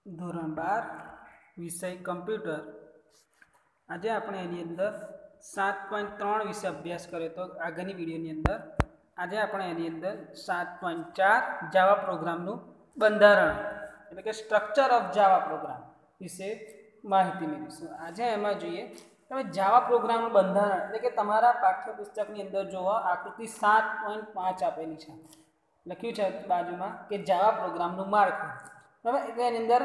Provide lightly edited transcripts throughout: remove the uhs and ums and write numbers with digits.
ધોરણ 12 વિષય કમ્પ્યુટર। આજે આપણે એની અંદર 7.3 વિશે અભ્યાસ કર્યો તો આગળની વિડીયોની અંદર। આજે આપણે એની અંદર 7.4 જાવા પ્રોગ્રામનું બંધારણ એટલે કે સ્ટ્રક્ચર ઓફ જાવા પ્રોગ્રામ વિશે માહિતી મેળવીશું। આજે એમાં જોઈએ તમે જાવા પ્રોગ્રામનું બંધારણ એટલે કે તમારા પાઠ્યપુસ્તકની અંદર જોવા આકૃતિ 7.5 આપેલી છે, લખ્યું છે બાજુમાં કે જાવા પ્રોગ્રામનું માળખું। બરાબર, એટલે એની અંદર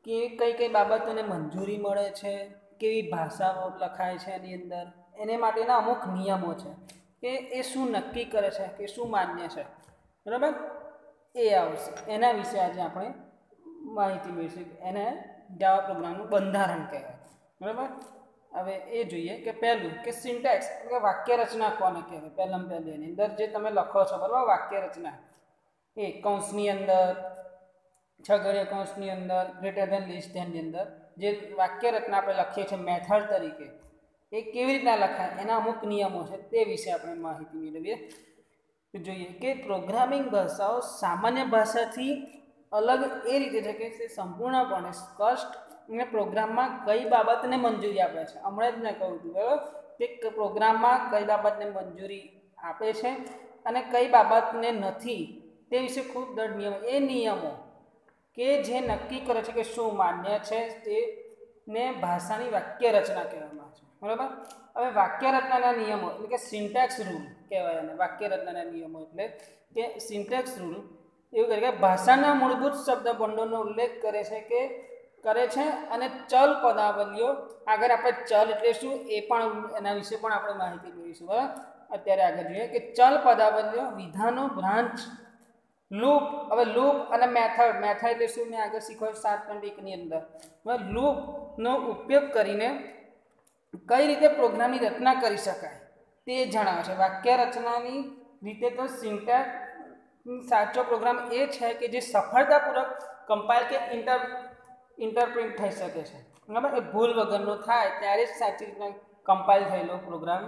કઈ કઈ બાબતોને મંજૂરી મળે છે, કેવી ભાષાઓ લખાય છે એની અંદર, એને માટેના અમુક નિયમો છે કે એ શું નક્કી કરે છે કે શું માન્ય છે, બરાબર, એ આવશે। એના વિશે આજે આપણે માહિતી મેળવીશું। એને જાવા પ્રોગ્રામનું બંધારણ કહેવાય, બરાબર। હવે એ જોઈએ કે પહેલું કે સિન્ટેક્સ એટલે કે વાક્ય રચના કોને કહેવાય। પહેલામાં પહેલી એની અંદર જે તમે લખો છો, બરાબર, વાક્ય રચના એ કૌંસની અંદર, છગડીયા કૌંસની અંદર, ગ્રેટર ધેન લેસ ધેનની અંદર જે વાક્ય રચના આપણે લખીએ છીએ મેથડ તરીકે, એ કેવી રીતના લખાય એના અમુક નિયમો છે, તે વિશે આપણે માહિતી મેળવીએ। જોઈએ કે પ્રોગ્રામિંગ ભાષાઓ સામાન્ય ભાષાથી અલગ એ રીતે છે કે તે સંપૂર્ણપણે સ્પષ્ટ અને પ્રોગ્રામમાં કઈ બાબતને મંજૂરી આપે છે। હમણાં જ મેં કહ્યું હતું, બરાબર, કે પ્રોગ્રામમાં કઈ બાબતને મંજૂરી આપે છે અને કઈ બાબતને નથી, તે વિશે ખૂબ દર નિયમો, એ નિયમો કે જે નક્કી કરે છે કે શું માન્ય છે તેને ભાષાની વાક્ય રચના કહેવામાં આવે છે, બરાબર। હવે વાક્ય રચનાના નિયમો એટલે કે સિન્ટેક્સ રૂલ કહેવાય અને વાક્ય રચનાના નિયમો એટલે કે સિન્ટેક્સ રૂલ એવું કહે કે ભાષાના મૂળભૂત શબ્દ ભંડોળનો ઉલ્લેખ કરે છે અને ચલ પદાવલીઓ, આગળ આપણે ચલ એટલે શું એ પણ એના વિશે પણ આપણે માહિતી મેળવીશું, બરાબર। અત્યારે આગળ જોઈએ કે ચલ પદાવલીઓ, વિધાનો, બ્રાન્ચ, લૂપ। હવે લૂપ અને મેથડ એટલે શું મેં આગળ શીખવાડ્યું 7.1 ની અંદર। હવે લૂપનો ઉપયોગ કરીને કઈ રીતે પ્રોગ્રામની રચના કરી શકાય તે જણાવે છે। વાક્ય રચનાની રીતે તો સિન્ટેક્સ સાચો પ્રોગ્રામ એ છે કે જે સફળતાપૂર્વક કમ્પાઇલ કે ઇન્ટરપ્રિન્ટ થઈ શકે છે, બરાબર, એ ભૂલ વગરનો થાય ત્યારે જ સાચી રીતના કમ્પાઇલ થયેલો પ્રોગ્રામ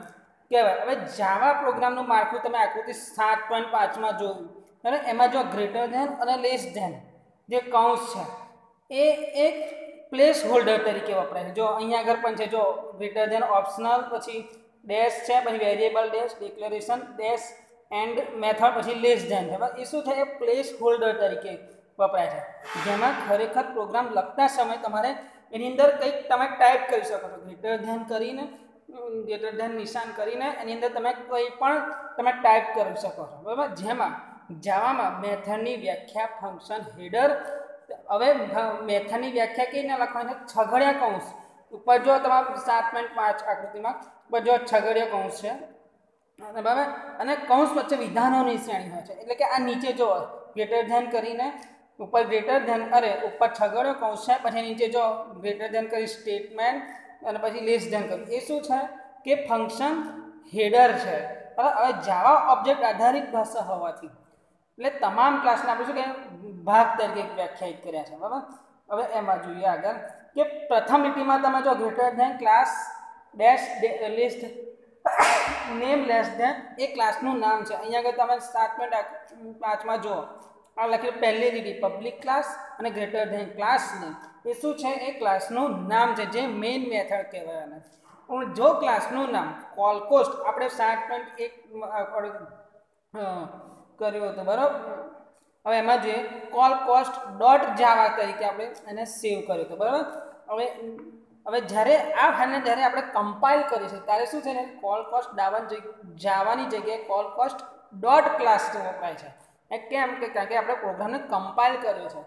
કહેવાય। હવે જાવા પ્રોગ્રામનું માળખું તમે આકૃતિ 7.5માં જોયું, બરાબર, એમાં જો ગ્રેટર ધેન અને લેસ ધેન જે કૌંસ છે એ એક પ્લેસ હોલ્ડર તરીકે વપરાય છે। જો અહીંયા આગળ પણ છે, જો ગ્રેટર ધેન ઓપ્શનલ, પછી ડેશ છે, પછી variable dash, declaration dash, and method, પછી લેસ ધેન છે, બરાબર। એ શું છે, એ પ્લેસ હોલ્ડર તરીકે વપરાય છે, જેમાં ખરેખર પ્રોગ્રામ લખતા સમયે તમારે એની અંદર કંઈક તમે ટાઈપ કરી શકો છો। ગ્રેટર ધેન નિશાન કરીને એની અંદર તમે કંઈ પણ તમે ટાઈપ કરી શકો છો, બરાબર। જેમાં જાવામાં મેથડની વ્યાખ્યા, ફંક્શન, હેડર। હવે મેથડની વ્યાખ્યા કેવી રીતના લખવાની છે, છગડીયા કૌંસ ઉપર જો તમારે 7.5 આકૃતિમાં ઉપર જો છગડીયા કૌંસ છે, બરાબર, અને કૌંસ વચ્ચે વિધાનોની શ્રેણી હોય છે, એટલે કે આ નીચે જો ગ્રેટર ધેન કરીને ઉપર ગ્રેટર ધેન, અરે ઉપર છગડીયો કૌંસ છે, પછી નીચે જો ગ્રેટર ધેન કરી સ્ટેટમેન્ટ અને પછી લેસ ધેન કરી, એ શું છે કે ફંક્શન હેડર છે, બરાબર। હવે જાવા ઓબ્જેક્ટ આધારિત ભાષા હોવાથી એટલે તમામ ક્લાસને આપણે શું કે ભાગ તરીકે વ્યાખ્યાયિત કર્યા છે, બરાબર। હવે એમાં જોઈએ આગળ કે પ્રથમ લીટીમાં તમે જો greater than class dash less name less than A ક્લાસનું નામ છે। અહીંયા આગળ તમે 7.5માં જુઓ આ લખ્યું પહેલી લીટી પબ્લિક ક્લાસ અને ગ્રેટર ધેન ક્લાસ નેમ, એ શું છે, એ ક્લાસનું નામ છે જે મેઇન મેથડ કહેવાય આને। પણ જો ક્લાસનું નામ કોલ કોસ્ટ આપણે 7.1 કર્યું હતું, બરાબર। હવે એમાં જોઈએ કોલ કોસ્ટ ડોટ જાવા તરીકે આપણે એને સેવ કર્યું હતું, બરાબર। હવે જ્યારે આ ફાઇલને જ્યારે આપણે કમ્પાઇલ કરીએ છીએ ત્યારે શું છે ને, કોલ કોસ્ટ જાવાની જગ્યાએ કોલ કોસ્ટ ડોટ ક્લાસ વપરાય છે। એ કેમ કે કારણ કે આપણે પ્રોગ્રામને કમ્પાઇલ કર્યો છે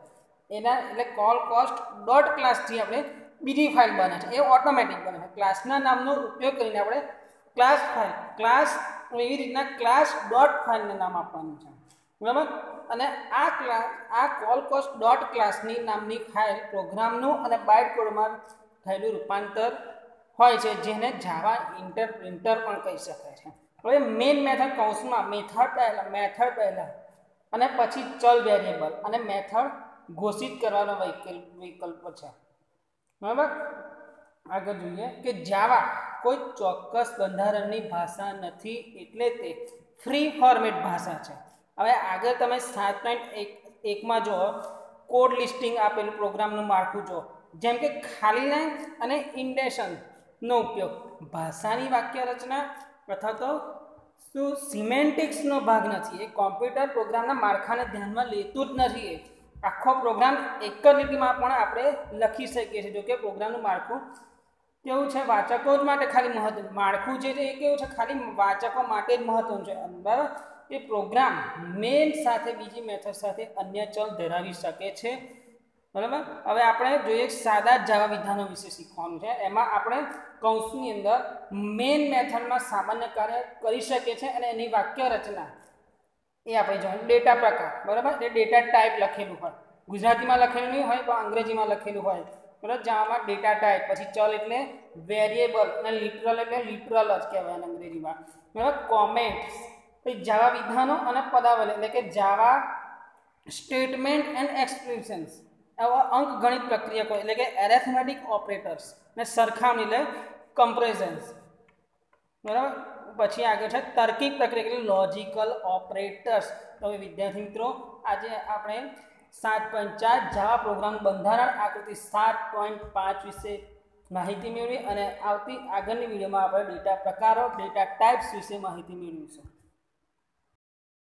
એના, એટલે કોલ કોસ્ટ ડોટ ક્લાસથી આપણે બીજી ફાઇલ બને છે, એ ઓટોમેટિક બને છે। ક્લાસના નામનો ઉપયોગ કરીને આપણે ક્લાસ એવી રીતના ક્લાસ ડોટ ફાઇલને નામ આપવાનું છે, બરાબર। અને આ કોલ કોસ્ટ ડોટ ક્લાસની નામની ફાઇલ પ્રોગ્રામનું અને બાઇટ કોડમાં થયેલું રૂપાંતર હોય છે, જેને જાવા ઇન્ટરપ્રિન્ટર પણ કહી શકાય છે। હવે મેઇન મેથડ કૌંસમાં મેથડ પહેલા અને પછી ચલ વેરિયેબલ અને મેથડ ઘોષિત કરવાનો વિકલ્પ છે, બરાબર। આગળ જોઈએ કે જાવા કોઈ ચોક્કસ બંધારણની ભાષા નથી, એટલે તે ફ્રી ફોર્મેટ ભાષા છે। હવે આગળ તમે 7.1માં જો કોડ લિસ્ટિંગ આપેલું પ્રોગ્રામનું માળખું જો, જેમ કે ખાલી લાઈન અને ઇન્ડેશનનો ઉપયોગ, ભાષાની વાક્ય રચના અથવા તો શું સિમેન્ટિક્સનો ભાગ નથી. એ કોમ્પ્યુટર પ્રોગ્રામના માળખાને ધ્યાનમાં લેતું જ નથી. આખો પ્રોગ્રામ એક જ લીટીમાં પણ આપણે લખી શકીએ છીએ. જો કે પ્રોગ્રામનું માળખું કેવું છે, વાચકો જ માટે ખાલી મહત્વ, માળખું જે છે એ કેવું છે, ખાલી વાચકો માટે જ મહત્વનું છે. બરાબર. એ પ્રોગ્રામ મેન સાથે બીજી મેથડ સાથે અન્ય ચલ ધરાવી શકે છે. બરાબર. હવે આપણે જોઈએ સાદા જાવા વિધાનો વિશે શીખવાનું છે. એમાં આપણે કૌંસની અંદર મેન મેથડમાં સામાન્ય કાર્ય કરી શકીએ છીએ અને એની વાક્ય રચના એ આપણે જોઈએ. ડેટા પ્રકાર, બરાબર, એ ડેટા ટાઈપ લખેલું હોય, ગુજરાતીમાં લખેલું નહીં હોય પણ અંગ્રેજીમાં લખેલું હોય. બરાબર. જાવામાં ડેટા ટાઈપ, પછી ચલ એટલે વેરિયેબલ અને લિટરલ એટલે લિટરલ જ કહેવાય અંગ્રેજીમાં. બરાબર. કોમેન્ટ્સ, પછી જાવા વિધાનો અને પદાવલી એટલે કે જાવા સ્ટેટમેન્ટ એન્ડ એક્સપ્રેશન્સ, આવા અંકગણિત પ્રક્રિયકો એટલે કે એરેથમેટિક ઓપરેટર્સ ને સરખામણી એટલે કમ્પેરિઝન્સ. બરાબર. પછી આગળ છે તાર્કિક પ્રક્રિયા એટલે લોજિકલ ઓપરેટર્સ. તો હવે વિદ્યાર્થી મિત્રો, આજે આપણે 7.4 જાવા પ્રોગ્રામ બંધારણ આકૃતિ 7.5 વિશે માહિતી મેળવી અને આવતી આગળની વિડીયોમાં આપણે ડેટા પ્રકારો, ડેટા ટાઈપ્સ વિશે માહિતી મેળવીશું.